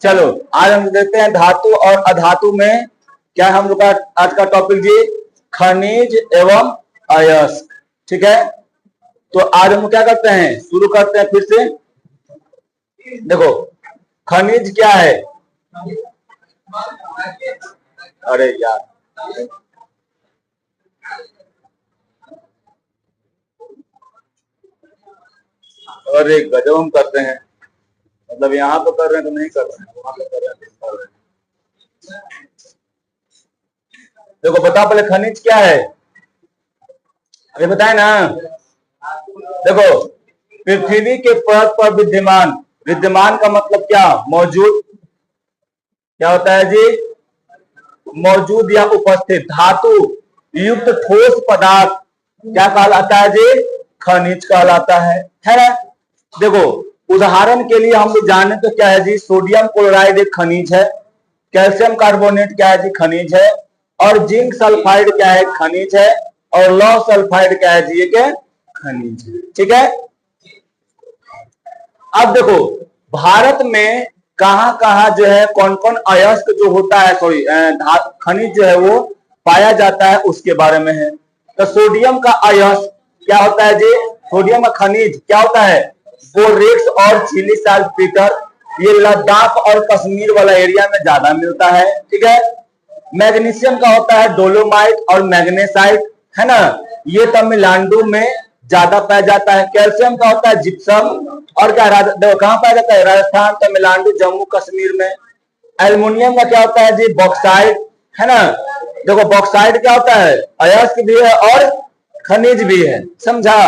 चलो आज हम देखते हैं धातु और अधातु में क्या हम लोग का आज का टॉपिक जी, खनिज एवं अयस्क। ठीक है, तो आज हम क्या करते हैं, शुरू करते हैं फिर से। देखो खनिज क्या है, अरे यार अरे गजब हम करते हैं, मतलब यहाँ तो कर रहे हैं तो नहीं कर रहे हैं, वहां पे कर रहे हैं तो कर रहे हैं। देखो बता पहले खनिज क्या है, अभी बताए ना। देखो पृथ्वी के परत पर विद्यमान, विद्यमान का मतलब क्या, मौजूद, क्या होता है जी, मौजूद या उपस्थित धातु युक्त ठोस पदार्थ क्या कहलाता है जी, खनिज कहलाता है ना। देखो उदाहरण के लिए हम लोग जाने तो क्या है जी, सोडियम क्लोराइड एक खनिज है, कैल्शियम कार्बोनेट क्या है जी, खनिज है, और जिंक सल्फाइड क्या है, खनिज है, और लौह सल्फाइड क्या है जी, ये क्या खनिज है। ठीक है, अब देखो भारत में कहां कहां जो है कौन कौन अयस्क जो होता है, सॉरी खनिज जो है वो पाया जाता है उसके बारे में है। तो सोडियम का अयस्क क्या होता है जी, सोडियम का खनिज क्या होता है, बोरेक्स और चिली सल्फेट, ये लद्दाख और कश्मीर वाला एरिया में ज्यादा मिलता है। ठीक है, मैग्नीशियम का होता है डोलोमाइट और मैग्नेसाइट, है ना, ये तमिलनाडु में ज्यादा पाया जाता है। कैल्शियम का होता है जिप्सम, और क्या कहाँ पाया जाता है, राजस्थान, तमिलनाडु, जम्मू कश्मीर में। एल्युमिनियम का क्या होता है जी, बॉक्साइट, है ना। देखो बॉक्साइट क्या होता है, अयस्क भी है और खनिज भी है, समझा।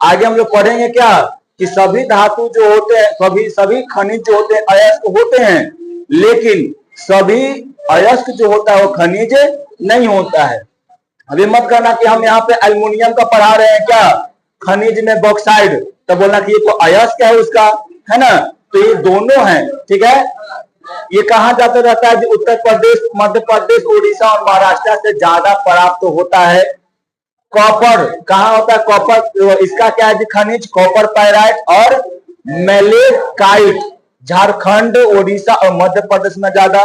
आगे हम लोग पढ़ेंगे क्या कि सभी धातु जो होते हैं, सभी खनिज जो होते हैं अयस्क होते हैं, लेकिन सभी अयस्क जो होता है वो खनिज नहीं होता है। अभी मत करना कि हम यहाँ पे एल्युमिनियम का पढ़ा रहे हैं क्या, खनिज में बॉक्साइड, तो बोलना कि ये तो अयस्क है उसका, है ना। तो ये दोनों हैं। ठीक है, ये कहाँ जाते रहता है, उत्तर प्रदेश, मध्य प्रदेश, उड़ीसा और महाराष्ट्र से ज्यादा प्राप्त होता है। कॉपर कहाँ होता है, कॉपर इसका क्या है खनिज, कॉपर पायराइट और मेलेकाइट, झारखंड, उड़ीसा और मध्य प्रदेश में ज्यादा,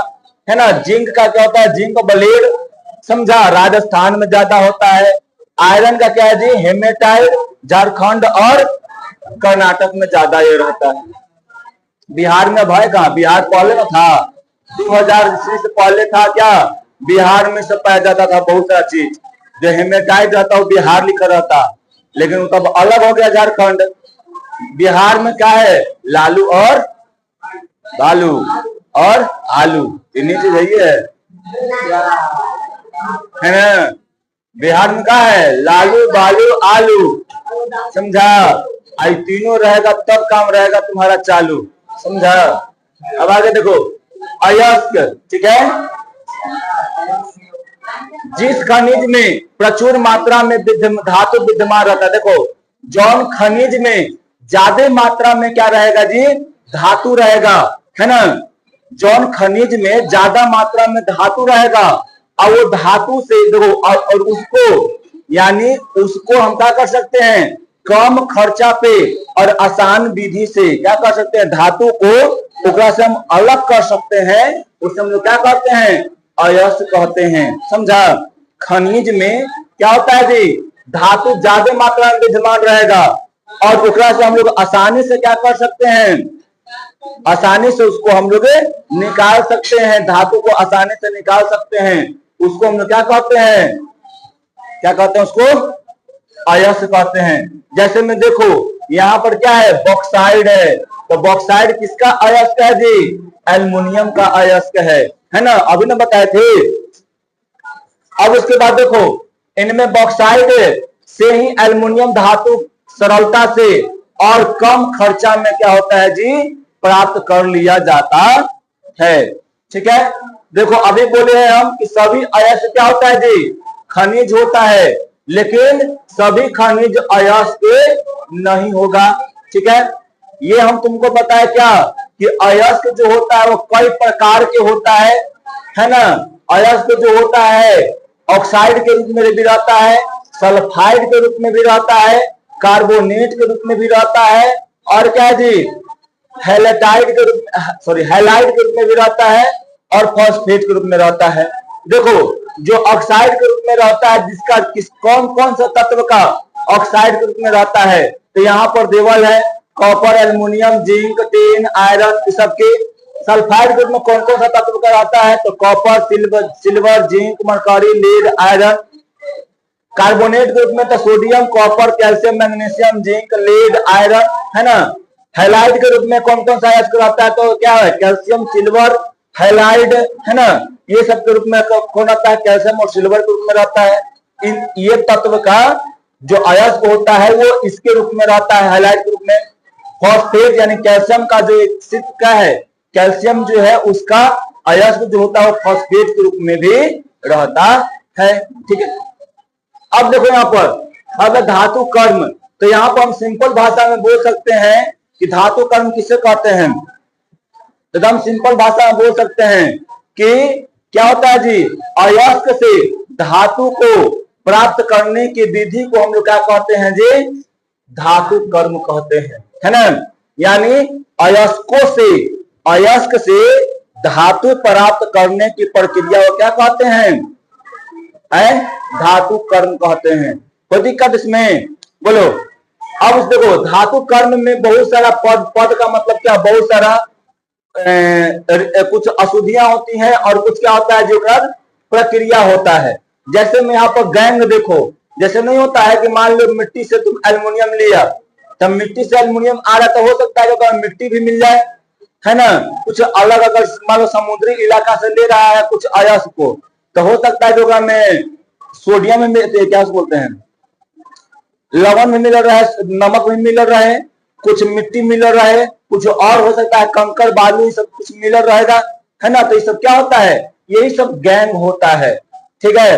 है ना। जिंक का क्या होता है, जिंक ब्लेड, समझा, राजस्थान में ज्यादा होता है। आयरन का क्या है जी, हेमेटाइट, झारखंड और कर्नाटक में ज्यादा ये रहता है। बिहार में भाई कहा, बिहार पहले में था, 2000 ईस्वी से पहले था क्या, बिहार में सब पाया जाता था बहुत सारा चीज। जो हेमेटाइट रहता है वो बिहार लिखा रहता, लेकिन तब अलग हो गया झारखंड। बिहार में क्या है, लालू और बालू और आलू, तीन चीज है ना। बिहार में क्या है, लालू बालू आलू, समझा। आई तीनों रहेगा तब काम रहेगा तुम्हारा चालू, समझा। अब आगे देखो अयस्क, ठीक है, जिस खनिज में प्रचुर मात्रा में धातु विद्यमान रहता है। देखो जौन खनिज में ज्यादा मात्रा में क्या रहेगा जी, धातु रहेगा, है ना। जौन खनिज में ज्यादा मात्रा में धातु रहेगा और वो धातु से देखो और उसको, यानी उसको हम क्या कर सकते हैं, कम खर्चा पे और आसान विधि से क्या कर सकते हैं, धातु को ओकरा से हम अलग कर सकते हैं, उसे हम लोग क्या कहते हैं, अयस्क कहते हैं, समझा। खनिज में क्या होता है जी, धातु ज्यादा मात्रा में विद्यमान रहेगा और ओकरा से हम लोग आसानी से क्या कर सकते हैं, आसानी से उसको हम लोग निकाल सकते हैं, धातु को आसानी से निकाल सकते हैं, उसको हम लोग क्या कहते हैं, क्या कहते हैं, उसको अयस्क कहते हैं। जैसे में देखो यहाँ पर क्या है, बॉक्साइड है, तो बॉक्साइड किसका अयस्क है जी, एल्युमिनियम का अयस्क है ना, अभी ना बताए थे। अब उसके बाद देखो इनमें बॉक्साइड से ही एल्युमिनियम धातु सरलता से और कम खर्चा में क्या होता है जी, प्राप्त कर लिया जाता है। ठीक है, देखो अभी बोले हैं हम कि सभी अयस्क क्या होता है जी, खनिज होता है, लेकिन सभी खनिज अयस्क नहीं होगा। ठीक है, ये हम तुमको बताया क्या कि अयस्क जो होता है वो कई प्रकार के होता है ना। अयस्क जो होता है ऑक्साइड के रूप में भी रहता है, सल्फाइड के रूप में भी रहता है, कार्बोनेट के रूप में भी रहता है, और क्या जी, हैलाइड के रूप में, हैलाइड के रूप में भी रहता है और फॉस्फेट के रूप में रहता है। देखो जो ऑक्साइड के रूप में रहता है, जिसका कौन कौन सा तत्व का ऑक्साइड के रूप में रहता है, तो यहाँ पर देवल है copper, aluminium, zinc, tin, iron, इस सबके। सल्फाइड के रूप में कौन कौन सा तत्व का रहता है, तो copper, silver, zinc, mercury, lead, iron. Carbonate के रूप में तो sodium, copper, calcium, magnesium, zinc, lead, iron, है ना। हैलाइड के रूप में कौन कौन सा अयस्क रहता है, तो क्या है, कैल्शियम, सिल्वर, हैलाइड, है ना। ये सब के रूप में कौन आता है, कैल्शियम और सिल्वर के रूप में रहता है। इन ये तत्व का जो अयस्क होता है वो इसके रूप में रहता है, हैलाइड के रूप में। फॉस्फेट यानी कैल्शियम का जो एक सिद्ध का है, कैल्शियम जो है उसका अयस्क जो होता है वो फॉस्फेट के रूप में भी रहता है। ठीक है, अब देखो यहाँ पर अगर धातु कर्म, तो यहाँ पर हम सिंपल भाषा में बोल सकते हैं कि धातु कर्म किसे कहते हैं। एकदम सिंपल भाषा में बोल सकते हैं कि क्या होता है जी, अयस्क से धातु को प्राप्त करने की विधि को हम लोग क्या कहते हैं जी, धातु कर्म कहते हैं, है ना। यानी अयस्क से धातु प्राप्त करने की प्रक्रिया को क्या कहते हैं, धातु कर्म कहते हैं। कोई दिक्कत इसमें, बोलो। अब देखो धातु कर्म में बहुत सारा पद का मतलब क्या, बहुत सारा कुछ अशुद्धियां होती हैं और कुछ क्या होता है जो प्रक्रिया होता है। जैसे मैं यहाँ पर गैंग देखो, जैसे नहीं होता है कि मान लो मिट्टी से तुम एल्युमिनियम लिया, तब मिट्टी से एल्युमिनियम आ रहा तो हो सकता है कि मिट्टी भी मिल जाए, है ना। कुछ अलग अगर मान लो समुद्री इलाका से ले रहा है कुछ अयस्क को, तो हो सकता है जो में सोडियम में क्या बोलते हैं, लवण में मिल रहा है, नमक में मिल रहा है, कुछ मिट्टी मिल रहा है, कुछ और हो सकता है कंकड़ बालू, सब कुछ मिल रहेगा, है ना। तो ये सब क्या होता है, यही सब गैंग होता है। ठीक है,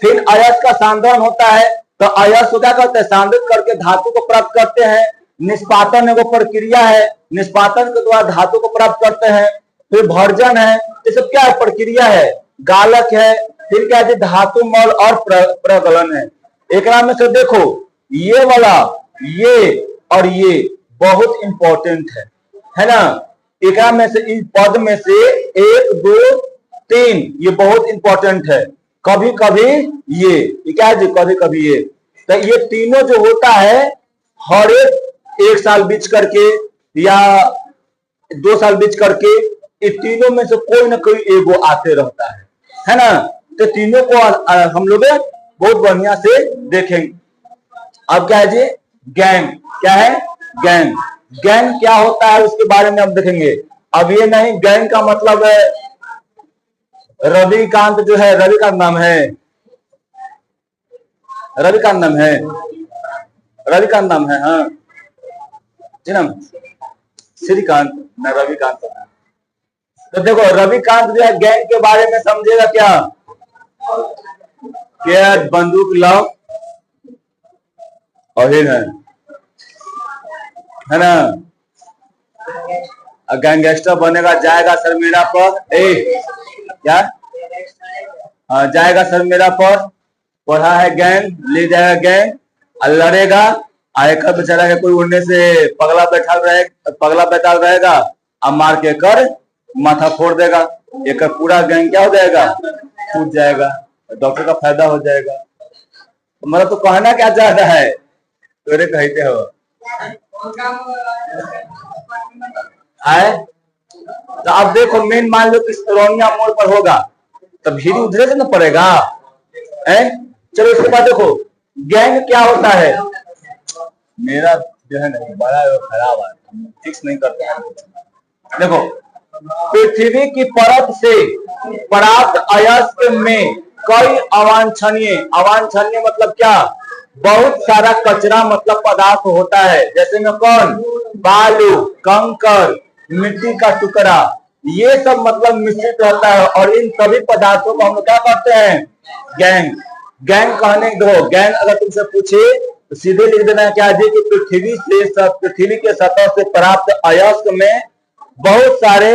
फिर अयस्क का सांद्रण होता है, तो अयस्क को क्या करते हैं, सांद्रित करके धातु को प्राप्त करते हैं। निष्पादन एगो प्रक्रिया है, निष्पादन के द्वारा धातु को प्राप्त करते हैं। फिर भर्जन है, ये सब क्या है, प्रक्रिया है। गालक है, फिर क्या है, धातु मल और प्रगलन है। एक में से देखो ये वाला, ये और ये बहुत इंपॉर्टेंट है ना। एक में से इस पद में से 1 2 3 ये बहुत इंपॉर्टेंट है। कभी कभी ये क्या है जी, कभी कभी ये, तो ये तीनों जो होता है हर एक साल बीच करके या 2 साल बीच करके, ये तीनों में से कोई ना कोई एगो आते रहता है ना। तो तीनों को हम लोग बहुत बढ़िया से देखेंगे। अब क्या है जी, गैंग क्या है, गैंग। गैंग क्या होता है उसके बारे में हम देखेंगे। अब ये नहीं, गैंग का मतलब है रविकांत जो है, रविकांत नाम है, रविकांत नाम है, रविकांत नाम है, हाँ जी नाम श्रीकांत ना रविकांत। तो देखो रविकांत जो है गैंग के बारे में समझेगा क्या, बंदूक लाओ और है ना, गैंगस्टर बनेगा, जाएगा शर्मिला पर, क्या जाएगा शर्मिला पर, पढ़ा है गैंग, ले जाएगा गैंग और लड़ेगा। आयकर बेचारा के कोई उड़ने से पगला बैठा रहेगा और मार के कर माथा फोड़ देगा। एक पूरा गैंग क्या हो जाएगा, टूट जाएगा, डॉक्टर का फायदा हो जाएगा। मतलब तो कहना क्या चाहता है, तोरे कहते हो आए। तो अब देखो मेन मान लो कि रोनिया मोड़ पर होगा, तो भीड़ उधरे से ना पड़ेगा। चलो इसके बाद देखो गैंग क्या होता है। मेरा जो है नहीं बड़ा खराब है, फिक्स नहीं करता है। देखो पृथ्वी की परत से प्राप्त अयस्क में कई अवांछनीय मतलब क्या, बहुत सारा कचरा मतलब पदार्थ होता है। जैसे में कौन, बालू, कंकड़, मिट्टी का टुकड़ा, ये सब मतलब मिश्रित रहता है। और इन सभी पदार्थों को हम क्या करते हैं, गैंग। गैंग कहने दो, गैंग अगर तुमसे पूछे तो सीधे लिख देना क्या है कि पृथ्वी के सतह से प्राप्त अयस्क में बहुत सारे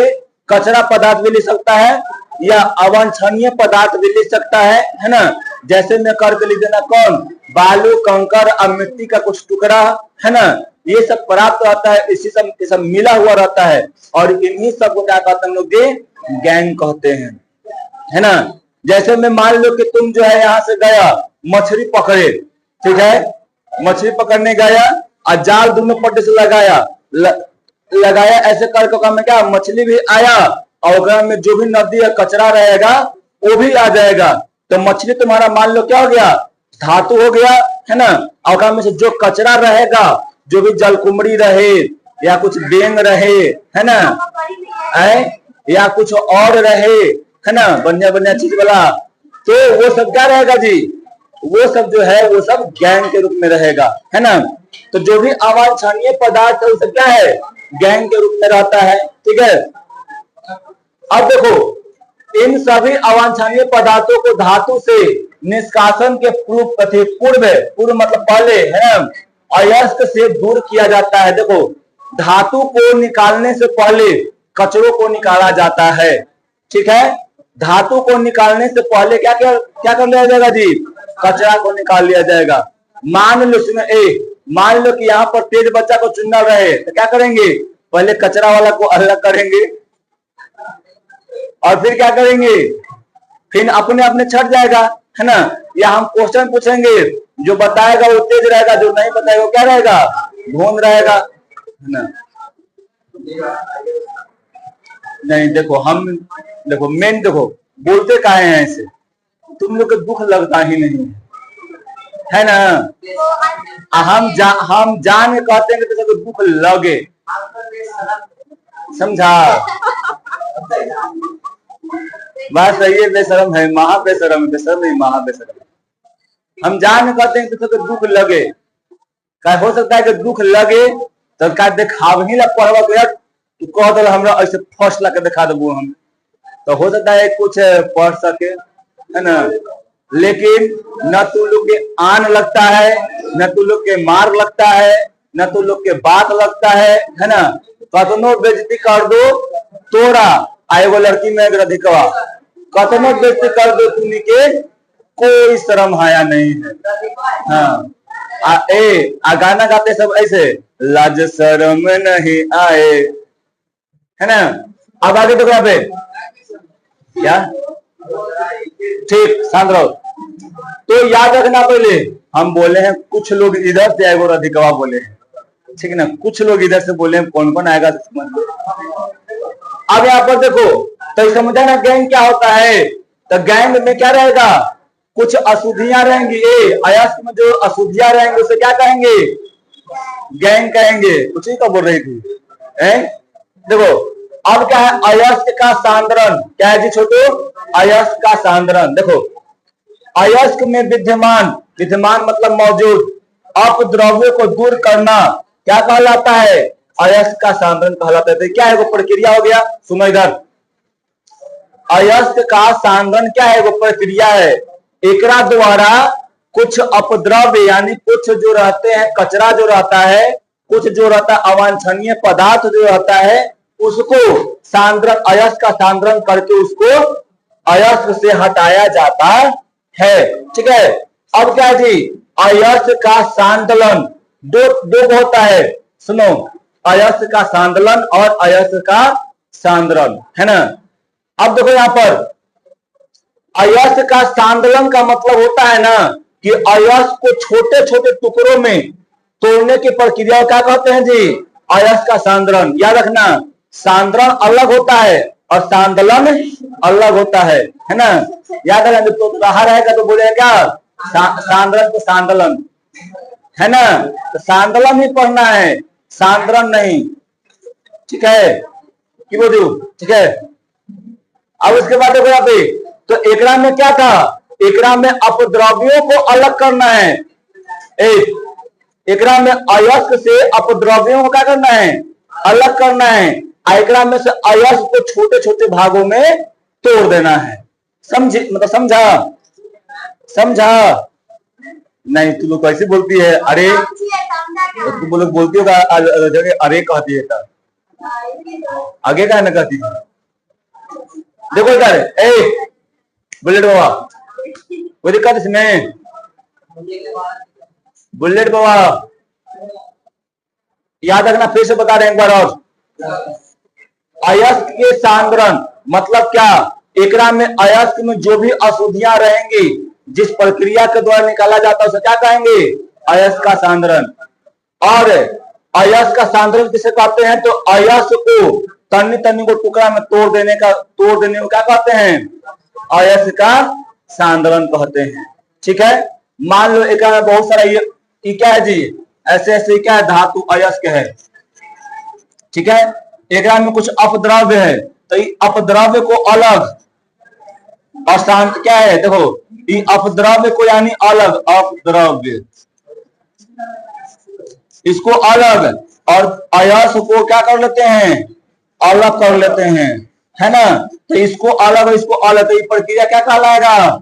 कचरा पदार्थ भी लिख सकता है या अवांछनीय पदार्थ भी लिख सकता है ना। जैसे में करके लिख देना कौन, बालू, कंकड़ और मिट्टी का कुछ टुकड़ा, है ना। ये सब प्राप्त रहता है, इसी सब ये सब मिला हुआ रहता है, और इन्हीं सब को क्या कहते हैं हम लोग, गैंग कहते हैं, है ना। जैसे मैं मान लो कि तुम जो है यहाँ से गया मछली पकड़े, ठीक है, मछली पकड़ने गया और जाल दोनों पट्टे से लगाया ऐसे करके में क्या मछली भी आया, और में जो भी नदी या कचरा रहेगा वो भी आ जाएगा। तो मछली तुम्हारा मान लो क्या हो गया, धातु हो गया, है ना। और में से जो कचरा रहेगा, जो भी जलकुमड़ी रहे या कुछ बेंग रहे, है ना, या कुछ और रहे, है ना, बढ़िया बढ़िया चीज वाला, तो वो सब क्या रहेगा जी, वो सब जो है वो सब गैंग के रूप में रहेगा, है ना। तो जो भी अवांछनीय पदार्थ है उसे क्या है, गैंग के रूप में रहता है, ठीक है। अब देखो इन सभी अवांछनीय पदार्थों को धातु से निष्कासन के पूर्व मतलब पहले, है ना, अयस्क से दूर किया जाता है। देखो धातु को निकालने से पहले कचरों को निकाला जाता है, ठीक है। धातु को निकालने से पहले क्या क्या क्या कर लिया जाएगा जी, कचरा को निकाल लिया जाएगा। मान लो मान लो कि यहाँ पर तेज बच्चा को चुनना रहे तो क्या करेंगे, पहले कचरा वाला को अलग करेंगे और फिर क्या करेंगे, फिर अपने अपने छट जाएगा, है ना। या हम क्वेश्चन पूछेंगे, जो बताएगा वो तेज रहेगा, जो नहीं बताएगा वो क्या रहेगा, भोंद रहेगा, है ना। नहीं देखो मेन देखो बोलते काहे हैं ऐसे, तुम लोग को दुख लगता ही नहीं है ना। हम जान के कहते हैं कि तुझे दुख लगे, समझा। बात सही है, बेशरम है, महा बेशरम, बेशरम नहीं महा बेशरम। हम जान के कहते हैं कि तुझे दुख लगे, क्या हो सकता है कि दुख लगे तो क्या दिखाव ही लग पड़वा को यार, तू कह दो हमरा ऐसे फर्स्ट ला के दिखा देबो हम, तो हो सकता है कुछ पढ़ सके, है ना। लेकिन न तू लोग के आन लगता है, न तू लोग के मार लगता है, न तू लोग के बात लगता है ना। कतनो बेइज्जती कर दो तोरा, आएगो लड़की में अधिकवा, कतनो बेइज्जती कर दो तुम्हें के कोई शर्म हाया नहीं है। हाँ गाना गाते सब ऐसे, लाज शर्म नहीं आए, है ना। अब आगे देखो यहाँ पे क्या, ठीक शांत रहो। तो याद रखना, पहले हम बोले हैं कुछ लोग इधर से आएगा और अधिकवा बोले हैं, ठीक है ना, कुछ लोग इधर से बोले हैं, कौन कौन आएगा समझ लो। अब यहाँ पर देखो तो समझा ना गैंग क्या होता है, तो गैंग में क्या रहेगा, कुछ अशुद्धियां रहेंगी, अयस्क में जो अशुद्धियां रहेंगे उसे क्या कहेंगे, गैंग कहेंगे। कुछ ही तो बोल रही थी, देखो अब क्या है, अयस्क का सांद्रण क्या है जी छोटू, अयस्क का सांद्रण। देखो अयस्क में विद्यमान मतलब मौजूद अपद्रव्यों को दूर करना क्या कहलाता है, अयस्क का सांद्रण कहलाता है। क्या है वो प्रक्रिया हो गया, सुनो इधर, अयस्क का सांद्रण क्या है वो प्रक्रिया है, एकरा द्वारा कुछ अपद्रव्य यानी कुछ जो रहते हैं, कचरा जो रहता है, कुछ जो रहता है अवांछनीय पदार्थ जो रहता है, उसको सांद्रण अयस्क का सांद्रण करके उसको अयस्क से हटाया जाता है, ठीक है। अब क्या जी, अयस्क का सांदोलन दो होता है, सुनो, अयस्क का सांदोलन और अयस्क का सांद्रण, है ना। अब देखो यहां पर अयस्क का सांदोलन का मतलब होता है ना कि अयस्क को छोटे छोटे टुकड़ों में तोड़ने की प्रक्रिया क्या कहते हैं जी, अयस्क का सांद्रण। याद रखना, सांद्रण अलग होता है और सांदोलन अलग होता है ना। याद रखना, तो रहा रहेगा तो बोलेगा क्या, सांद्रण तो सांदोलन, है ना। तो सांदोलन ही पढ़ना है, सांद्रण नहीं, ठीक है, कि बोलू, ठीक है। अब उसके बाद देखो यहाँ पे, तो एकरा में क्या था, एकरा में अपद्रव्यों को अलग करना है, एकरा में अयस्क से अपद्रव्यों को क्या करना है, अलग करना है, एकरा में से अयस्क को छोटे छोटे भागों में तोड़ देना है। समझे, मतलब समझा नहीं, तू लोग कैसे बोलती है, अरे तुम लोग बोलती होगा अरे कहती है था, आगे क्या ना कहती है। देखो इधर बुलेट बाबा, कोई दिक्कत इसमें, बुलेट बाबा याद रखना, फिर से बता रहे हैं एक बार और। अयस्क के सांद्रण मतलब क्या? एकरा में अयस्क में जो भी अशुद्धियां रहेंगी, जिस प्रक्रिया के द्वारा निकाला जाता है उसे क्या कहेंगे? अयस्क का सांद्रण। और अयस्क का सांद्रण किसे कहते हैं? तो अयस्क को तन्नी तन्नी को टुकड़ा में तोड़ देने को क्या कहते हैं? अयस्क का सांद्रण कहते हैं। ठीक है, मान लो एक में बहुत सारा ये क्या है जी, ऐसे ऐसे क्या है, धातु अयस्क है। ठीक है, एक में कुछ अपद्रव्य है, तो ये अपद्रव्य को अलग और शांत क्या है, देखो ये अपद्रव्य को यानी अलग, अपद्रव्य इसको अलग, और अयस्क को क्या कर लेते हैं? अलग कर लेते हैं, है ना। तो इसको अलग और इसको अलग, तो ये प्रक्रिया क्या कहलाएगा?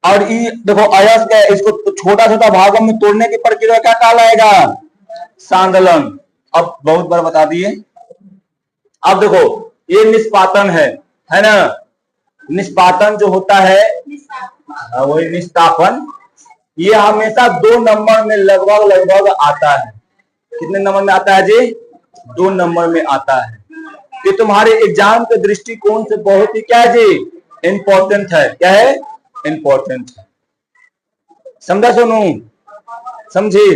और ये देखो अयस्क है, इसको छोटा छोटा भागों में तोड़ने की प्रक्रिया क्या कहलाएगा? सांदलन। अब बहुत बार बता दिए। अब देखो ये निष्पातन है ना। निष्पातन जो होता है वही निष्कापन, ये हमेशा 2 नंबर में लगभग लगभग आता है। कितने नंबर में आता है जी? 2 नंबर में आता है। ये तुम्हारे एग्जाम के दृष्टिकोण से बहुत ही क्या है जी, इंपॉर्टेंट है। क्या है? इंपॉर्टेंट है। समझा सोनू? समझी?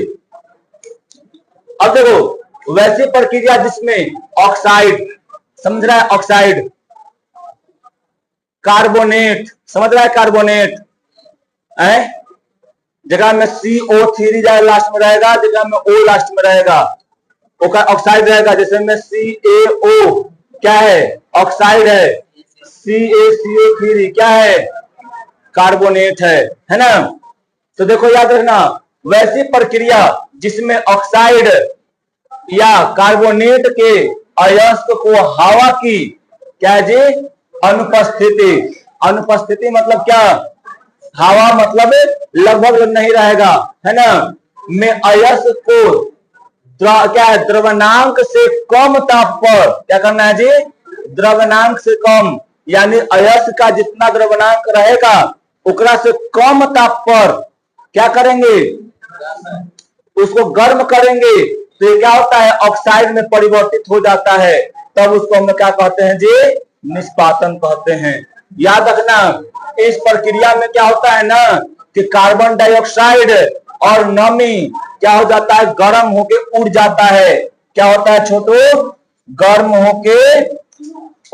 अब देखो वैसी प्रक्रिया जिसमें ऑक्साइड, समझ रहा है? ऑक्साइड, कार्बोनेट, समझ रहा है? कार्बोनेट है, जगह में CO3 लास्ट में रहेगा, जगह में O लास्ट में रहेगा, ऑक्साइड रहेगा। जैसे में CaO क्या है? ऑक्साइड है। CaCO3 क्या है? कार्बोनेट है ना। तो देखो याद रखना, वैसी प्रक्रिया जिसमें ऑक्साइड या कार्बोनेट के अयस्क को हवा की क्या है जी? अनुपस्थिति। अनुपस्थिति मतलब क्या? हवा मतलब लगभग नहीं रहेगा, है ना, में अयस्क को क्या है? द्रवनांक से कम ताप पर क्या करना है जी? द्रवनांक से कम, यानी अयस्क का जितना द्रवनांक रहेगा उकरा से कम ताप पर क्या करेंगे? उसको गर्म करेंगे, तो ये क्या होता है? ऑक्साइड में परिवर्तित हो जाता है। तब उसको हम क्या कहते हैं जी? निष्पातन कहते हैं। याद रखना, इस प्रक्रिया में क्या होता है ना कि कार्बन डाइऑक्साइड और नमी क्या हो जाता है? गर्म होके उड़ जाता है। क्या होता है छोटू? गर्म होके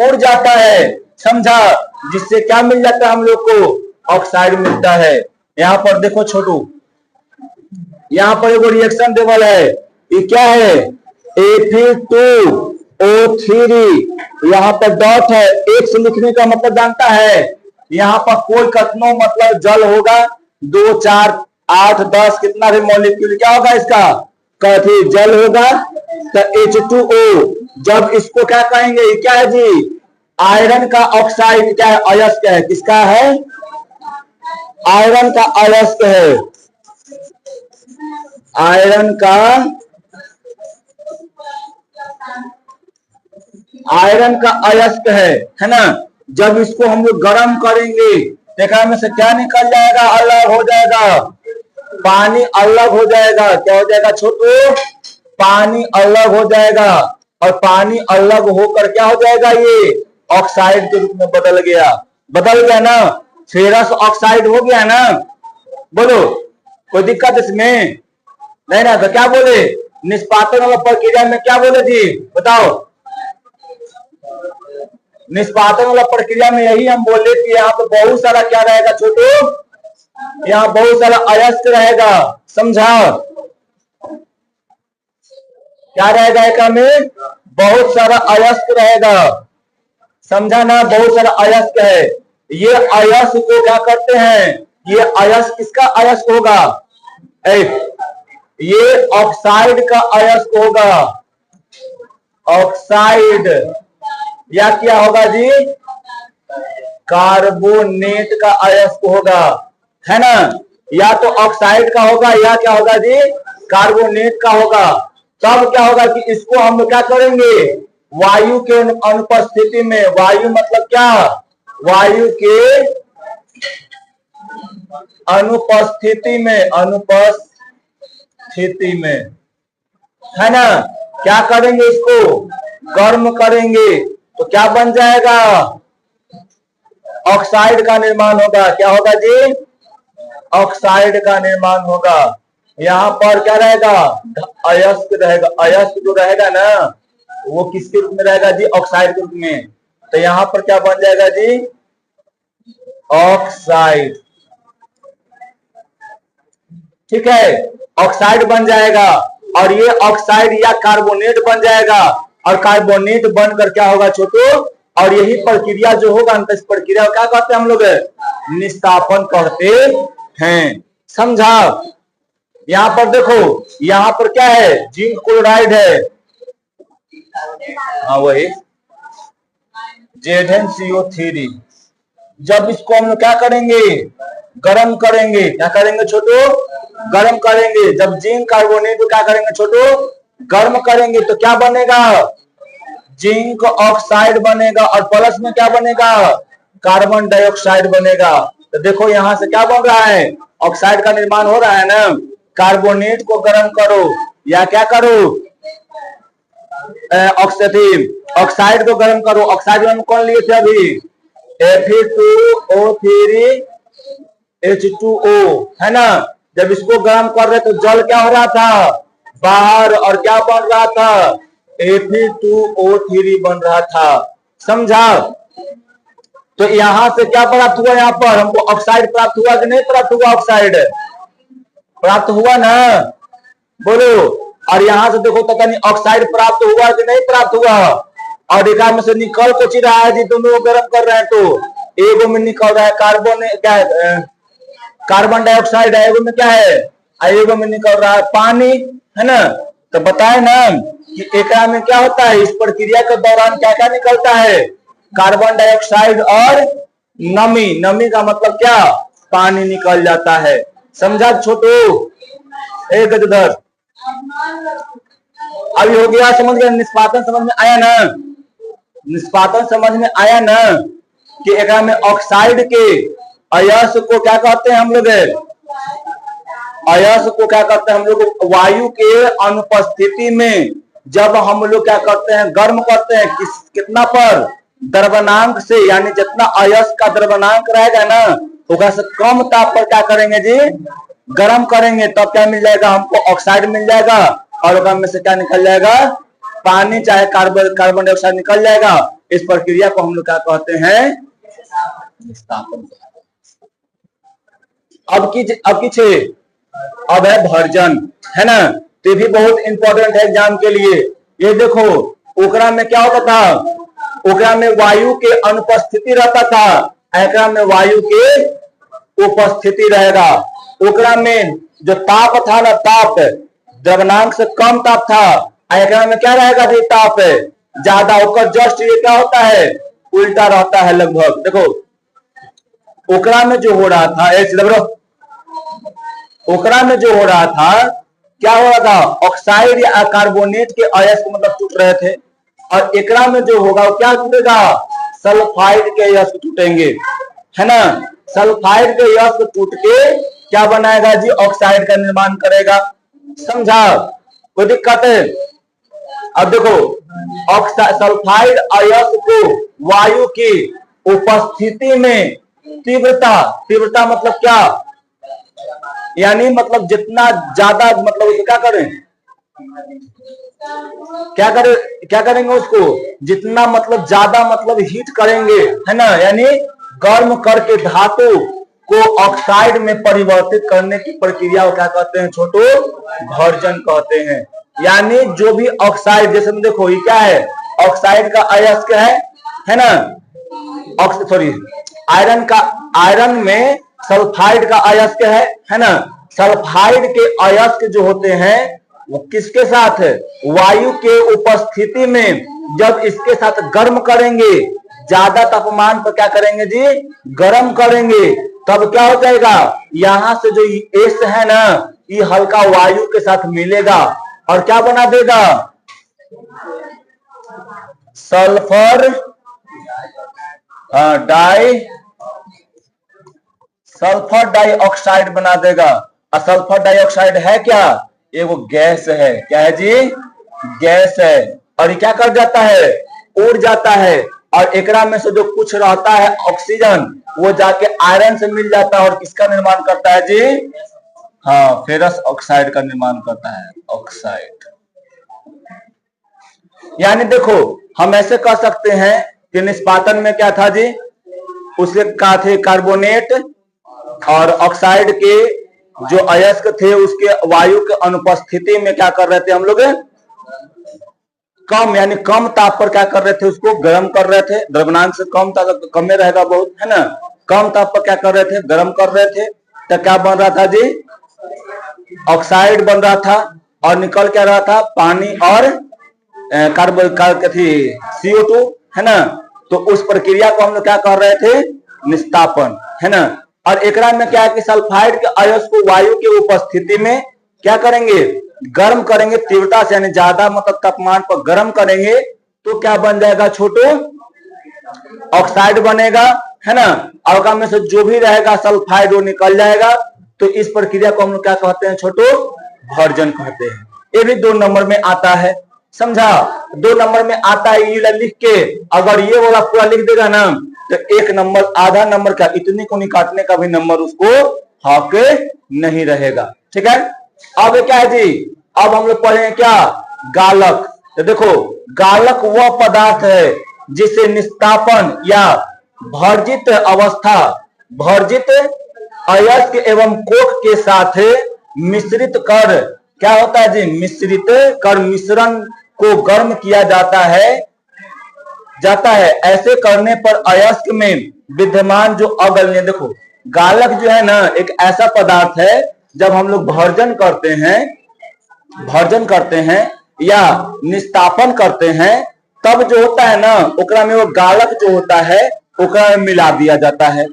उड़ जाता है, समझा? जिससे क्या मिल जाता है हम लोग को? ऑक्साइड मिलता है। यहाँ पर देखो छोटू, यहाँ पर एगो रिएक्शन टेबल है, ये क्या है? Fe2O3, यहाँ पर डॉट है, एक से लिखने का मतलब जानता है? यहाँ पर कोई कथनो मतलब जल होगा, 2 4 8 10 कितना भी मॉलिक्यूल क्या होगा इसका? कथी जल होगा। तो H2O, जब इसको क्या कहेंगे? ये क्या है जी? आयरन का ऑक्साइड क्या है? अयस्क है। किसका है? आयरन का अयस्क है। आयरन का अयस्क है ना। जब इसको हम लोग गर्म करेंगे, देखा में से क्या निकल जाएगा? अलग हो जाएगा, पानी अलग हो जाएगा। क्या हो जाएगा छोटू? पानी अलग हो जाएगा, और पानी अलग होकर क्या हो जाएगा? ये ऑक्साइड के रूप में बदल गया ना। फेरस ऑक्साइड हो गया ना। बोलो, कोई दिक्कत इसमें नहीं ना? तो क्या बोले? निष्पातन वाला प्रक्रिया में क्या बोले जी? बताओ। निष्पादन वाला प्रक्रिया में यही हम बोले कि यहाँ पे बहुत सारा क्या रहेगा छोटू? यहाँ बहुत सारा अयस्क रहेगा, समझा? क्या रहेगा? एक में बहुत सारा अयस्क रहेगा, समझा ना? बहुत सारा अयस्क है। ये अयस्क को क्या करते हैं? ये अयस्क किसका अयस्क होगा? ये ऑक्साइड का अयस्क होगा। ऑक्साइड या क्या होगा जी? कार्बोनेट का अयस्क होगा, है ना। या तो ऑक्साइड का होगा या क्या होगा जी? कार्बोनेट का होगा। तब क्या होगा कि इसको हम क्या करेंगे? वायु के अनुपस्थिति में, वायु मतलब क्या? वायु के अनुपस्थिति में, है ना। क्या करेंगे, इसको गर्म करेंगे तो क्या बन जाएगा, ऑक्साइड का निर्माण होगा। क्या होगा जी, ऑक्साइड का निर्माण होगा। यहाँ पर क्या रहेगा, अयस्क रहेगा। अयस्क जो रहेगा ना वो किसके रूप में रहेगा जी, ऑक्साइड के रूप में। तो यहाँ पर क्या बन जाएगा जी, ऑक्साइड। ठीक है, ऑक्साइड बन जाएगा और ये ऑक्साइड या कार्बोनेट बन जाएगा। और कार्बोनेट बनकर क्या होगा छोटू, और यही प्रक्रिया जो होगा इस प्रक्रिया क्या कहते हैं हम लोग, निस्तापन कहते हैं। समझा। यहाँ पर देखो, यहाँ पर क्या है, जिंक क्लोराइड है। हाँ वही ZnCO3। जब इसको हम लोग क्या करेंगे, गर्म करेंगे। क्या करेंगे छोटू, गर्म करेंगे। जब जिंक कार्बोनेट को क्या करेंगे छोटू, गर्म करेंगे तो क्या बनेगा, जिंक ऑक्साइड बनेगा। और प्लस में क्या बनेगा, कार्बन डाइऑक्साइड बनेगा। तो देखो यहाँ से क्या बन रहा है, ऑक्साइड का निर्माण हो रहा है ना। कार्बोनेट को गर्म करो या क्या करो, ऑक्साइड को गर्म करो। ऑक्साइड हम कौन लिए थे अभी, Fe2O3 H2O, है ना। जब इसको गर्म कर रहे तो जल क्या हो रहा था, बाहर, और क्या बन रहा था, Fe2O3 बन रहा था। समझा। तो यहां से क्या प्राप्त हुआ, यहाँ पर हमको ऑक्साइड प्राप्त हुआ कि नहीं प्राप्त हुआ, ऑक्साइड प्राप्त हुआ ना, बोलो। और यहाँ से देखो पता नहीं ऑक्साइड प्राप्त हुआ कि नहीं प्राप्त हुआ। और एक में से निकल कुछ रहा है जी, दोनों गर्म कर रहे हैं तो एगो में निकल रहा है कार्बन, क्या है, कार्बन डाइऑक्साइड है। एगो में क्या है, एगो में निकल रहा है पानी, है ना। तो बताए ना कि एक में क्या होता है, इस प्रक्रिया के दौरान क्या क्या निकलता है, कार्बन डाइऑक्साइड और नमी। नमी का मतलब क्या, पानी निकल जाता है। समझा छोटू, एक गजदर अभी हो गया, समझ गए। निष्पादन समझ में आया ना, निष्पादन समझ में आया ना, कि एक में ऑक्साइड के अयस्क को क्या कहते हैं हम लोग, अयस्क को क्या करते हैं हम लोग, वायु के अनुपस्थिति में जब हम लोग क्या करते हैं, गर्म करते हैं। कितना पर, द्रव्यमानांक से, यानी जितना अयस्क का द्रव्यमानांक रहेगा ना होगा से कम ताप पर क्या करेंगे जी, गर्म करेंगे। तब क्या मिल जाएगा हमको, ऑक्साइड मिल जाएगा। और में से क्या निकल जाएगा, पानी चाहे कार्बन डाइऑक्साइड निकल जाएगा। इस प्रक्रिया को हम लोग क्या कहते हैं, निस्तापन। अब है भर्जन, है ना। तो ये भी बहुत इंपॉर्टेंट है एग्जाम के लिए। ये देखो, ओकरा में क्या होता था, ओकरा में वायु के अनुपस्थिति रहता था, एकरा में वायु के उपस्थिति रहेगा। ओकरा में जो ताप था ना, ताप द्रव्यमानांक से कम ताप था, एकरा में क्या रहेगा जी, ताप ज्यादा। ओकर जस्ट ये क्या होता है, उल्टा रहता है लगभग। देखो ओकरा में जो हो रहा था, ओकरा में जो हो रहा था, क्या हो रहा था, ऑक्साइड या कार्बोनेट के अयस्क मतलब टूट रहे थे। और एकरा में जो होगा वो क्या टूटेगा, सल्फाइड के अयस्क टूटेंगे, है ना। सल्फाइड के अयस्क टूट के क्या बनाएगा जी, ऑक्साइड का निर्माण करेगा। समझा, कोई दिक्कत है। अब देखो, सल्फाइड अयस्क को वायु की उपस्थिति में तीव्रता मतलब क्या, यानी मतलब जितना ज्यादा, मतलब उसे क्या करेंगे उसको, जितना मतलब ज्यादा मतलब हीट करेंगे, है ना। यानी गर्म करके धातु को ऑक्साइड में परिवर्तित करने की प्रक्रिया को क्या कहते हैं छोटू, भर्जन कहते हैं। यानी जो भी ऑक्साइड, जैसे देखो ये क्या है, ऑक्साइड का अयस्क है ना, सॉरी आयरन में सल्फाइड का अयस्क है ना। सल्फाइड के अयस्क जो होते हैं वो किसके साथ, वायु के उपस्थिति में जब इसके साथ गर्म करेंगे, ज्यादा तापमान पर क्या करेंगे जी, गर्म करेंगे, तब क्या हो जाएगा, यहां से जो एस है ना, ये हल्का वायु के साथ मिलेगा और क्या बना देगा, सल्फर डाइऑक्साइड बना देगा। और सल्फर डाइऑक्साइड है क्या, ये वो गैस है। क्या है जी, गैस है और ये क्या कर जाता है, उड़ जाता है और एकरा में से जो कुछ रहता है ऑक्सीजन वो जाके आयरन से मिल जाता है और किसका निर्माण करता है जी, हाँ फेरस ऑक्साइड का निर्माण करता है, ऑक्साइड। यानी देखो हम ऐसे कह सकते हैं कि निष्पादन में क्या था जी, उसके कहा थे कार्बोनेट और ऑक्साइड के जो अयस्क थे उसके वायु के अनुपस्थिति में क्या कर रहे थे हम लोग, कम यानी कम ताप पर क्या कर रहे थे, उसको गर्म कर रहे थे। द्रव्यमान से कम ताप, कम में रहेगा बहुत, है ना, कम ताप पर क्या कर रहे थे, गर्म कर रहे थे। तो क्या बन रहा था जी, ऑक्साइड बन रहा था और निकल क्या रहा था, पानी और कार्बन CO2, है ना। तो उस प्रक्रिया को हम लोग क्या कर रहे थे, निस्तापन, है ना। और एकरा में क्या है कि सल्फाइड के अयस्क को वायु की उपस्थिति में क्या करेंगे, गर्म करेंगे तीव्रता से, यानी ज्यादा मतलब तापमान पर गर्म करेंगे तो क्या बन जाएगा छोटू, ऑक्साइड बनेगा, है ना। और में से जो भी रहेगा सल्फाइड वो निकल जाएगा। तो इस प्रक्रिया को हम लोग क्या कहते हैं छोटू, भर्जन कहते हैं। ये भी 2 नंबर में आता है, समझा। 2 नंबर में आता है, ये लिख के अगर ये वाला पूरा लिख देगा ना तो 1 नंबर, आधा नंबर का इतने को निकालने का भी नंबर उसको हक नहीं रहेगा, ठीक है। अब क्या है जी, अब हम लोग पढ़े क्या, गालक। तो देखो गालक वह पदार्थ है जिसे निस्तापन या भर्जित अवस्था, भर्जित अयस्क एवं कोक के साथ मिश्रित कर, क्या होता है जी, मिश्रित कर मिश्रण को गर्म किया जाता है। ऐसे करने पर अयस्क में विद्यमान जो अगलनीय, देखो गालक जो है ना एक ऐसा पदार्थ है जब हम लोग भर्जन करते हैं या निस्तापन करते हैं तब जो होता है ना ओकरा में वो गालक जो होता है ओकरा में मिला दिया जाता है,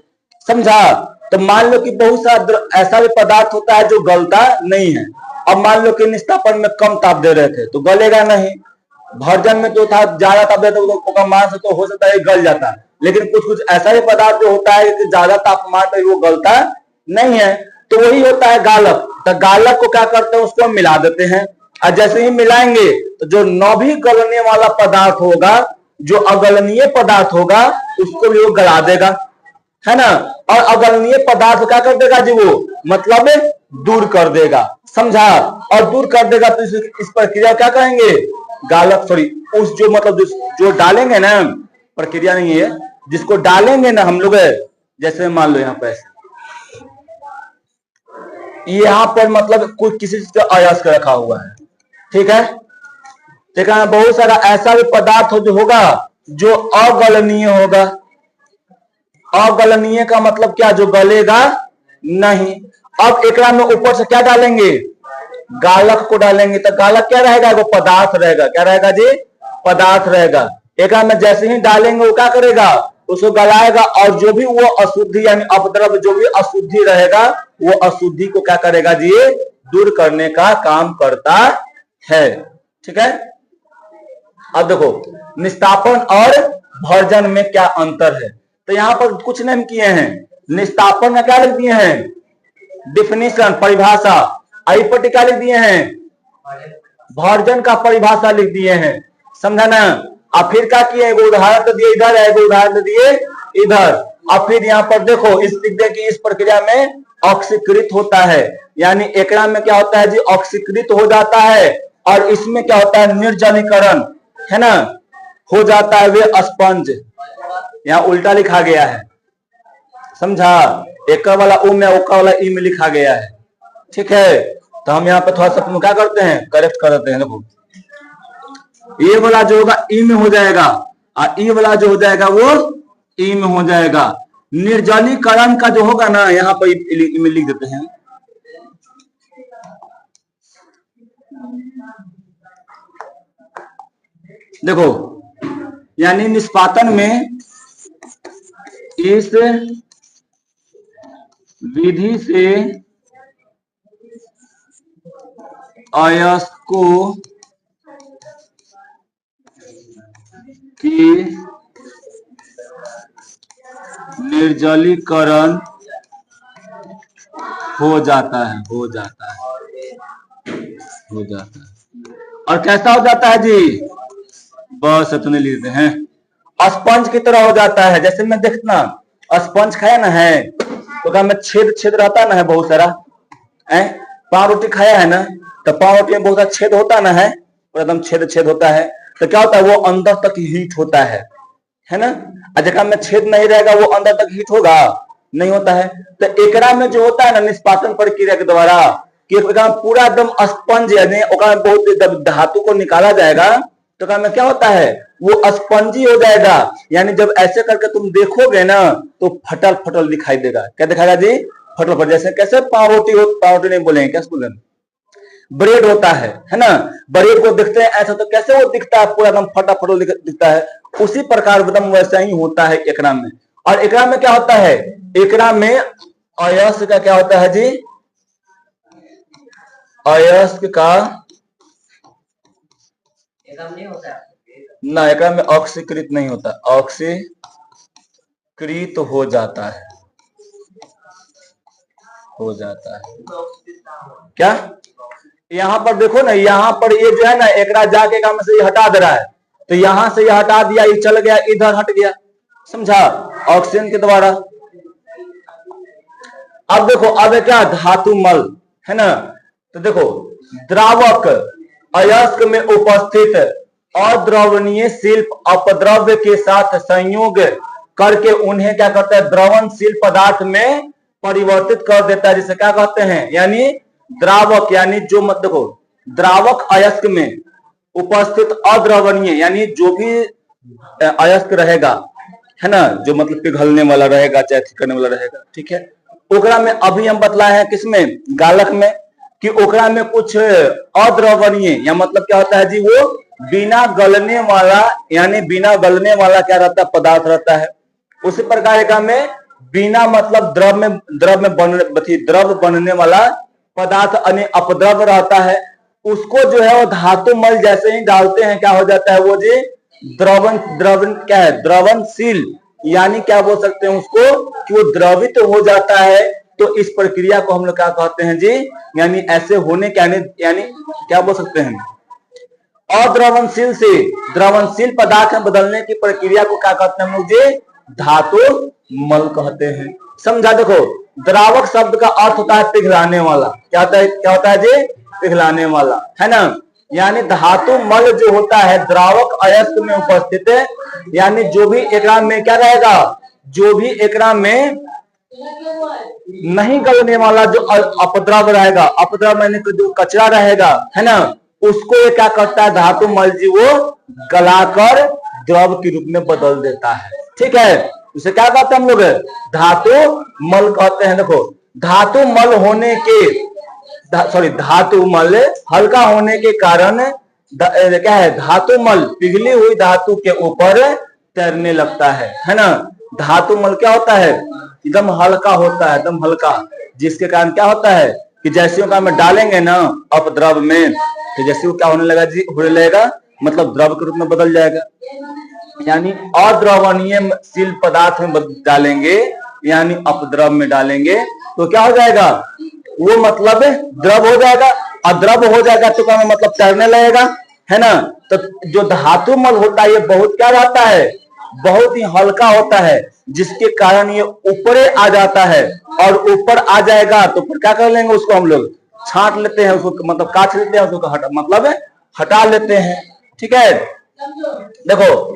समझा। तो मान लो कि बहुत सारा ऐसा भी पदार्थ होता है जो गलता नहीं है। अब मान लो कि निस्तापन में कम ताप दे रहे थे तो गलेगा नहीं, भर्जन में तो था ज्यादा ताप देते तो मान से तो हो सकता है गल जाता है, लेकिन कुछ कुछ ऐसा भी पदार्थ जो होता है कि ज्यादा तापमान पर वो गलता नहीं है, तो वही होता है गालक। तो गालक को क्या करते हैं, उसको मिला देते हैं और जैसे ही मिलाएंगे तो जो न भी गलने वाला पदार्थ होगा, जो अगलनीय पदार्थ होगा उसको भी वो गला देगा, है ना। और अगलनीय पदार्थ क्या कर देगा जी, वो मतलब दूर कर देगा, समझा। और दूर कर देगा तो इस प्रक्रिया क्या कहेंगे, गालक, सॉरी उस जो मतलब जो डालेंगे ना, प्रक्रिया नहीं है, जिसको डालेंगे ना हम लोग, जैसे मान लो यहाँ पे यहाँ पर मतलब कोई किसी चीज का अयस्क रखा हुआ है, ठीक है। देखा बहुत सारा ऐसा भी पदार्थ जो होगा जो अगलनीय होगा। अगलनीय का मतलब क्या, जो गलेगा नहीं। अब एकरा में ऊपर से क्या डालेंगे, गालक को डालेंगे। तो गालक क्या रहेगा, वो पदार्थ रहेगा, क्या रहेगा जी, पदार्थ रहेगा। एकरा में जैसे ही डालेंगे वो क्या करेगा, उसको गलाएगा और जो भी वो अशुद्धि यानी अपद्रव्य जो भी अशुद्धि रहेगा वो अशुद्धि को क्या करेगा जी, दूर करने का काम करता है, ठीक है। अब देखो निस्तापन और भर्जन में क्या अंतर है। तो यहाँ पर कुछ नहीं किए हैं, निस्तापन में क्या लिख दिए हैं, डिफिनीशन, परिभाषा। आई पर क्या लिख दिए हैं, भर्जन का परिभाषा लिख दिए हैं, समझा ना। अब फिर क्या किए, एगो उदाहरण तो दिए इधर, एगो उदाहरण दिए इधर। अब फिर यहाँ पर देखो इस लिख दे कि इस प्रक्रिया में ऑक्सीकृत होता है, यानी एकरा में क्या होता है जी, ऑक्सीकृत हो जाता है। और इसमें क्या होता है, निर्जलीकरण, है ना, हो जाता है वे स्पंज। यहाँ उल्टा लिखा गया है, समझा, एक वाला ओ में ओका वाला ई में लिखा गया है, ठीक है। तो हम यहाँ पे थोड़ा सा क्या करते हैं, करेक्ट कर देते हैं। देखो ये वाला जो होगा ई में हो जाएगा और ई वाला जो हो जाएगा वो ई में हो जाएगा। निर्जलीकरण का जो होगा ना यहाँ पर ई में लिख देते हैं। देखो यानी निष्पादन में इस विधि से अयस्कों की निर्जलीकरण हो जाता है। और कैसा हो जाता है जी, बस इतने लेते हैं, स्पंज की तरह हो जाता है। जैसे मैं देखना स्पंज खाया ना है तो क्या में छेद छेद रहता ना है बहुत सारा, पाव रोटी खाया है ना, तो पाव रोटी में बहुत सारा छेद होता ना है, एकदम छेद छेद होता है, तो क्या होता है वो अंदर तक हीट होता है ना। जगह में छेद नहीं रहेगा वो अंदर तक हीट होगा, नहीं होता है। तो एकरा में जो होता है ना निष्पादन प्रक्रिया के द्वारा कि पूरा एकदम स्पंज यानी बहुत धातु को निकाला जाएगा, तो क्या में क्या होता है वो स्पंजी हो जाएगा। यानी जब ऐसे करके तुम देखोगे ना तो फटल फटल दिखाई देगा। क्या दिखाएगा जी, फटल फटल। जैसे कैसे पाव रोटी नहीं बोलेंगे, क्या बोलेंगे, ब्रेड होता है ना, ब्रेड को देखते हैं ऐसा तो कैसे वो दिखता है, पूरा एकदम फटा फटल दिखता है। उसी प्रकार एकदम वैसा ही होता है एकरा में। और एकरा में क्या होता है, एकरा में अयस्क का क्या होता है जी, अयस्क का नहीं होता है ना, एकरा में ऑक्सीकृत नहीं होता, ऑक्सीकृत हो जाता है, हो जाता है। क्या यहाँ पर देखो ना, यहाँ पर ये जो है ना एकरा जाके काम से ये हटा दे रहा है, तो यहां से ये हटा दिया, ये चल गया इधर हट गया, समझा, ऑक्सीजन के द्वारा। अब देखो अब क्या धातु मल है ना, तो देखो द्रावक अयस्क में उपस्थित अद्रवणीय शिल्प अपद्रव्य के साथ संयोग करके उन्हें क्या करता है, द्रवणशील पदार्थ में परिवर्तित कर देता है, जिसे क्या कहते हैं, यानी द्रावक, यानी जो मत देखो द्रावक अयस्क में उपस्थित अद्रवणीय यानी जो भी अयस्क रहेगा है ना, जो मतलब पिघलने वाला रहेगा चाहे करने वाला रहेगा, ठीक है, ओकरा में अभी हम बतलाए हैं किसमें, गालक में, कि ओकरा में कुछ अद्रवणीय या मतलब क्या होता है जी, वो बिना गलने वाला, यानी बिना गलने वाला क्या रहता है, पदार्थ रहता है। उसी प्रकार एकरा में बिना मतलब द्रव बनने वाला पदार्थ यानी अपद्रव रहता है। उसको जो है वो धातु मल जैसे ही डालते हैं क्या हो जाता है वो जी, द्रवन क्या है, द्रवणशील, यानी क्या बोल सकते हैं उसको कि वो द्रवित हो जाता है। तो इस प्रक्रिया को हम लोग क्या कहते हैं जी, यानी ऐसे होने के यानी क्या बोल सकते हैं, अद्रवणशील से द्रवणशील पदार्थ में बदलने की प्रक्रिया को क्या कहते हैं हम लोग जी, धातु मल कहते हैं। समझा, देखो द्रावक शब्द का अर्थ होता है पिघलाने वाला, क्या होता है जी, पिघलाने वाला, है ना। यानी धातु मल जो होता है द्रावक अयस्क में उपस्थित है, यानी जो भी एकरा में क्या रहेगा, जो भी एकरा में नहीं गलने वाला जो अपद्रव रहेगा, अपद्रव यानी जो कचरा रहेगा है ना, उसको ये क्या करता है धातु मल जी, वो गलाकर द्रव के रूप में बदल देता है, ठीक है। उसे क्या कहते हैं हम लोग, धातु मल कहते हैं। देखो धातु मल होने के धातु मल हल्का होने के कारण क्या है, धातु मल पिघली हुई धातु के ऊपर तैरने लगता है ना। धातु मल क्या होता है, एकदम हल्का होता है, एकदम हल्का, जिसके कारण क्या होता है कि जैसे में डालेंगे ना अपद्रव में, तो जैसे वो क्या होने लगा जी, होने लगेगा मतलब द्रव के रूप में बदल जाएगा। यानी अद्रवणीयशील पदार्थ में डालेंगे यानी अपद्रव में डालेंगे तो क्या हो जाएगा, वो मतलब द्रव हो जाएगा, और द्रव हो जाएगा तो क्या मतलब तैरने लगेगा, है ना। तो जो धातु मल होता है ये बहुत क्या रहता है, बहुत ही हल्का होता है, जिसके कारण ये ऊपर आ जाता है, और ऊपर आ जाएगा तो फिर क्या कर लेंगे, उसको हम लोग छांट लेते हैं, उसको मतलब काट लेते हैं, उसको मतलब हटा लेते हैं, ठीक है। देखो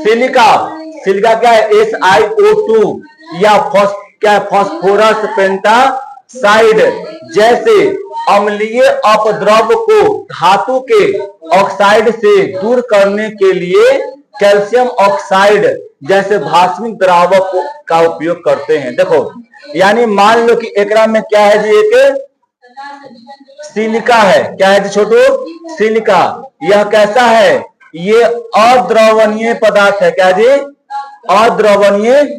सिलिका क्या है, SiO2 या फास्फोरस पेंटासाइड जैसे अम्लीय अपद्रव को धातु के ऑक्साइड से दूर करने के लिए कैल्शियम ऑक्साइड जैसे भास्मिक द्रावक का उपयोग करते हैं। देखो यानी मान लो कि एकरा में क्या है जी, एक सिलिका है, क्या है जी छोटू, सिलिका, यह कैसा है, ये अद्रवणीय पदार्थ है, क्या जी, अद्रवणीय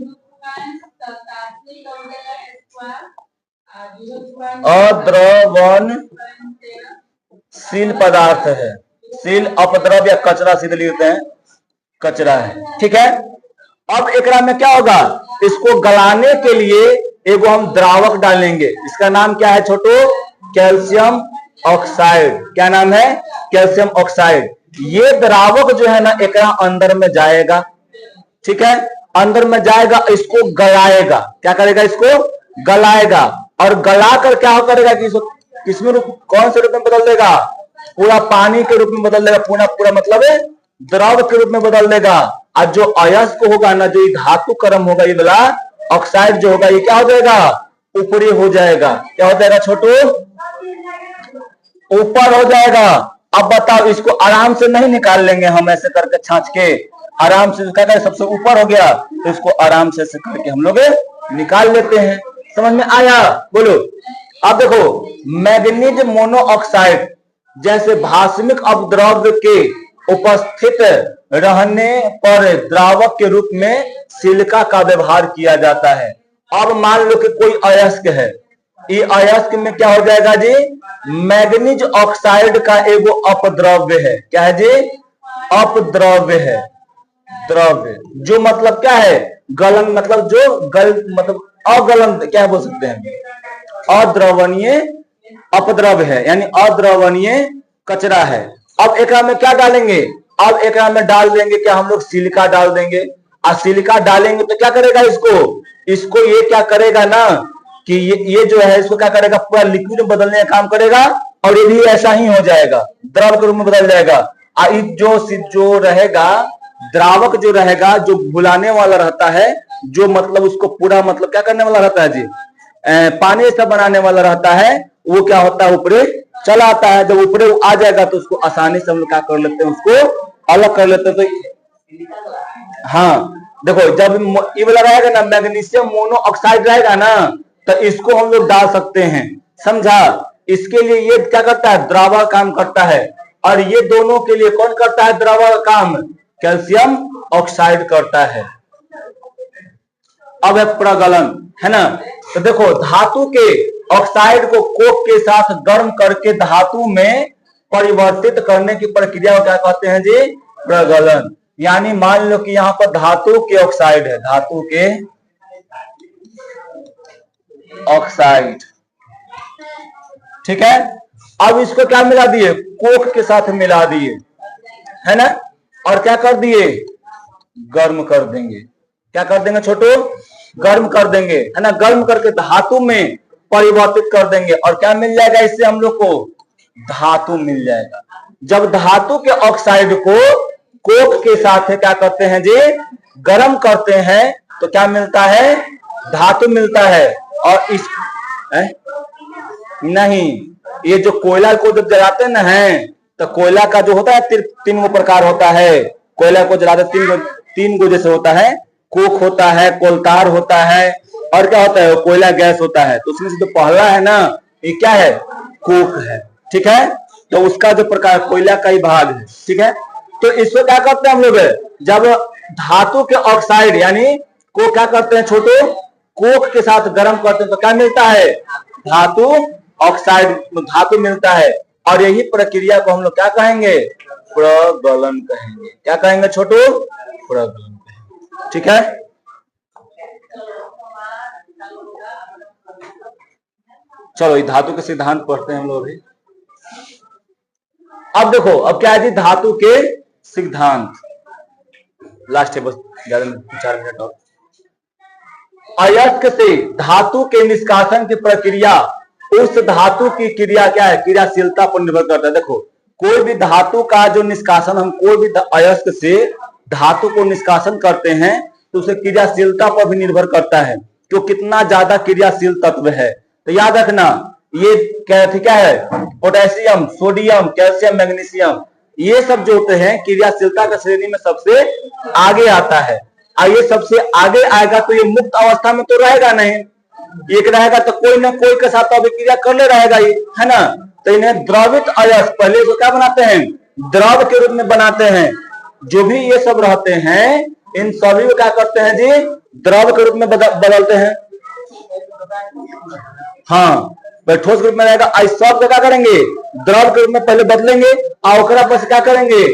अद्रवणशील पदार्थ है, शील अपद्रव या कचरा सीधे लिखते हैं, कचरा है, ठीक है। अब एकरा में क्या होगा, इसको गलाने के लिए एगो हम द्रावक डालेंगे, इसका नाम क्या है छोटू, कैल्शियम ऑक्साइड। क्या नाम है? Calcium oxide. ये द्रावक जो है ना एक अंदर में जाएगा, ठीक है, अंदर में जाएगा, इसको गलाएगा। क्या करेगा? इसको गलाएगा, और गला कर क्या करेगा कि इसको किसमें रूप, कौन से रूप में बदल देगा? पूरा पानी के रूप में बदल देगा। पूरा पूरा मतलब है द्रव के रूप में बदल देगा। और जो अयस्क होगा ना, जो धातु कर्म होगा, ये वाला ऑक्साइड जो होगा, ये क्या हो जाएगा? ऊपरी हो जाएगा। क्या हो जाएगा छोटू? ऊपर हो जाएगा। अब बताओ, इसको आराम से नहीं निकाल लेंगे हम ऐसे करके छाछ के, आराम से क्या करें? सबसे ऊपर हो गया तो इसको आराम से ऐसे करके हम लोग निकाल लेते हैं। समझ में आया? बोलो। अब देखो, मैग्नीज मोनोऑक्साइड जैसे भास्मिक अपद्रव्य के उपस्थित रहने पर द्रावक के रूप में सिलिका का व्यवहार किया जाता है। अब मान लो कि कोई अयस्क है, ये अयस्क में क्या हो जाएगा जी? मैग्नीज ऑक्साइड का एगो अपद्रव्य है। क्या है जी? अपद्रव्य है। द्रव्य जो मतलब क्या है? गलन, मतलब जो गल, मतलब अगलन, क्या बोल सकते हैं? अद्रवणीय अपद्रव्य है, यानी अद्रवणीय कचरा है। अब एक में क्या डालेंगे? अब एक में डाल देंगे क्या हम लोग? सिलिका डाल देंगे। और सिलिका डालेंगे तो क्या करेगा? इसको ये क्या करेगा ना कि ये जो है इसको क्या करेगा? पूरा लिक्विड में बदलने का काम करेगा, और ये भी ऐसा ही हो जाएगा, द्रव के रूप में बदल जाएगा। जो रहेगा द्रावक, जो रहेगा, जो घुलाने वाला रहता है, जो मतलब उसको पूरा मतलब क्या करने वाला रहता है जी? पानी से बनाने वाला रहता है, वो क्या होता है? ऊपरे चला आता है। जब ऊपरे आ जाएगा तो उसको आसानी से हम लोग क्या कर लेते हैं? उसको अलग कर लेते हैं। तो हाँ देखो, जब ये वाला रहेगा ना, मैग्नीशियम मोनोऑक्साइड रहेगा ना, तो इसको हम लोग डाल सकते हैं। समझा? इसके लिए ये क्या करता है? द्रावक काम करता है। और ये दोनों के लिए कौन करता है द्रावक काम? कैल्शियम ऑक्साइड करता है। अब है प्रगलन, है ना? तो देखो, धातु के ऑक्साइड को कोक के साथ गर्म करके धातु में परिवर्तित करने की प्रक्रिया को क्या कहते हैं जी? प्रगलन। यानी मान लो कि यहां पर धातु के ऑक्साइड है, धातु के ऑक्साइड, ठीक है। अब इसको क्या मिला दिए? कोक के साथ मिला दिए, है ना, और क्या कर दिए? गर्म कर देंगे। क्या कर देंगे छोटू? गर्म कर देंगे, है ना। गर्म करके धातु में परिवर्तित कर देंगे, और क्या मिल जाएगा इससे हम लोग को? धातु मिल जाएगा। जब धातु के ऑक्साइड को कोक के साथ क्या करते हैं जी? गर्म करते हैं, तो क्या मिलता है? धातु मिलता है। और इस नहीं, ये जो कोयला को जब जलाते ना है, तो कोयला का जो होता है तीन प्रकार होता है। कोयला को जलाते तीन गो जैसे होता है। कोक होता है, कोलतार होता है, और क्या होता है? कोयला गैस होता है। तो उसमें से जो पहला है ना, ये क्या है? कोक है, ठीक है। तो उसका जो प्रकार कोयला का ही भाग है, ठीक है। तो इसको क्या करते हैं हम लोग? जब धातु के ऑक्साइड यानी को क्या करते हैं छोटू? कोक के साथ गर्म करते हैं, तो क्या मिलता है? धातु ऑक्साइड, धातु मिलता है। और यही प्रक्रिया को हम लोग क्या कहेंगे? प्रगलन कहेंगे। क्या कहेंगे छोटू? प्रगलन कहेंगे, ठीक है। चलो ये धातु के सिद्धांत पढ़ते हैं हम लोग अभी। अब देखो, अब क्या है जी? धातु के सिद्धांत लास्ट है, बस 4 मिनट और। अयस्क से धातु के निष्कासन की प्रक्रिया उस धातु की क्रिया क्या है? क्रियाशीलता पर निर्भर करता है। देखो, कोई भी धातु का जो निष्कासन, हम कोई भी अयस्क से धातु को निष्कासन करते हैं, तो उसे क्रियाशीलता पर भी निर्भर करता है, तो कितना ज्यादा क्रियाशील तत्व है। तो याद रखना, ये क्या है? पोटेशियम, सोडियम, कैल्शियम, मैग्नीशियम, ये सब जो होते हैं क्रियाशीलता की श्रेणी में सबसे आगे आता है। और ये सबसे आगे आएगा तो ये मुक्त अवस्था में तो रहेगा नहीं, एक रहेगा तो कोई ना कोई के साथ अभिक्रिया कर ले रहेगा ये, है ना। तो इन्हें द्रवित अयस्क पहले तो क्या बनाते हैं? द्रव के रूप में बनाते हैं। जो भी ये सब रहते हैं, इन सभी को क्या करते हैं जी? द्रव के रूप में बदलते हैं। हाँ, ठोस रूप में रहेगा। सब क्या करेंगे? द्रव के रूप में पहले बदलेंगे, और बस क्या करेंगे?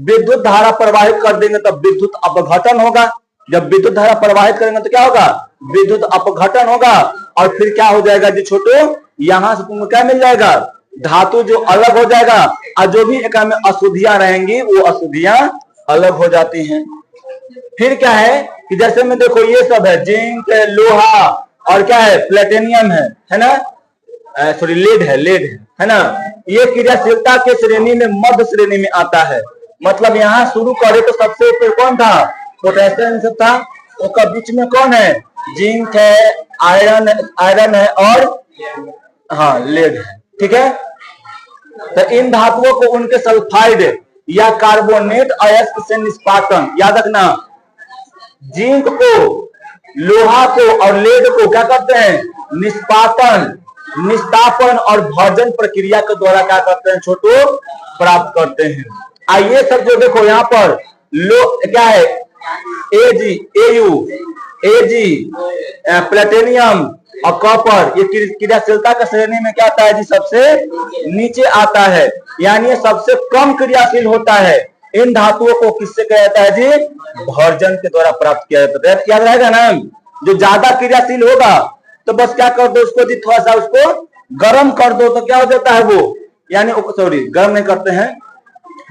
विद्युत धारा प्रवाहित कर देंगे, तब विद्युत अपघटन होगा। जब विद्युत धारा प्रवाहित करेंगे तो क्या होगा? विद्युत अपघटन होगा। और फिर क्या हो जाएगा जी छोटू? यहां से तुमको क्या मिल जाएगा? धातु जो अलग हो जाएगा और जो भी एक में अशुद्धियां रहेंगी वो अशुद्धियां अलग हो जाती हैं। फिर क्या है कि जैसे में देखो ये सब है जिंक, लोहा और क्या है प्लेटिनियम है ना, सॉरी लेड है ना। ये क्रियाशीलता के श्रेणी में मध्य श्रेणी में आता है। मतलब यहाँ शुरू करे तो सबसे ऊपर कौन था, पोटेशियम सब था, उसका बीच में कौन है, जिंक है, आयरन है और हाँ लेड है। ठीक है, तो इन धातुओं को उनके सल्फाइड या कार्बोनेट अयस्क से निष्पादन, याद रखना जिंक को, लोहा को और लेड को क्या करते हैं, निस्तापन और भर्जन प्रक्रिया के द्वारा क्या करते हैं छोटो, प्राप्त करते हैं। आइए सब जो देखो यहाँ पर लो क्या है, एजी प्लेटिनियम और कॉपर, ये क्रियाशीलता का श्रेणी में क्या आता है जी, सबसे नीचे आता है, यानी ये सबसे कम क्रियाशील होता है। इन धातुओं को किससे कहा जाता है जी, भर्जन के द्वारा प्राप्त किया जाता है। याद रहेगा ना, जो ज्यादा क्रियाशील होगा तो बस क्या कर दो उसको जी, थोड़ा सा उसको गर्म कर दो तो क्या हो जाता है वो, यानी सॉरी गर्म नहीं करते हैं,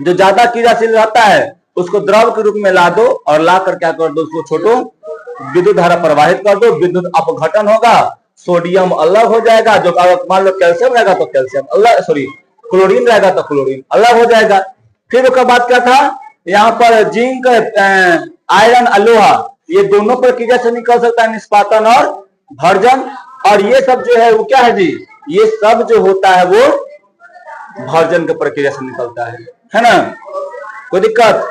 जो ज्यादा क्रियाशील रहता है उसको द्रव के रूप में ला दो और ला कर क्या कर दो उसको छोटो विद्युत धारा प्रवाहित कर दो, विद्युत अपघटन होगा, सोडियम अलग हो जाएगा, जो मान लो कैल्शियम रहेगा तो कैल्शियम अलग, सॉरी क्लोरीन रहेगा तो क्लोरीन अलग हो जाएगा। फिर उसके बाद क्या था, यहाँ पर जिंक, आयरन, लोहा, ये दोनों प्रक्रिया से निकल सकता है, निष्पादन और भर्जन। और ये सब जो है वो क्या है जी, ये सब जो होता है वो भर्जन की प्रक्रिया से निकलता है ना। कोई दिक्कत?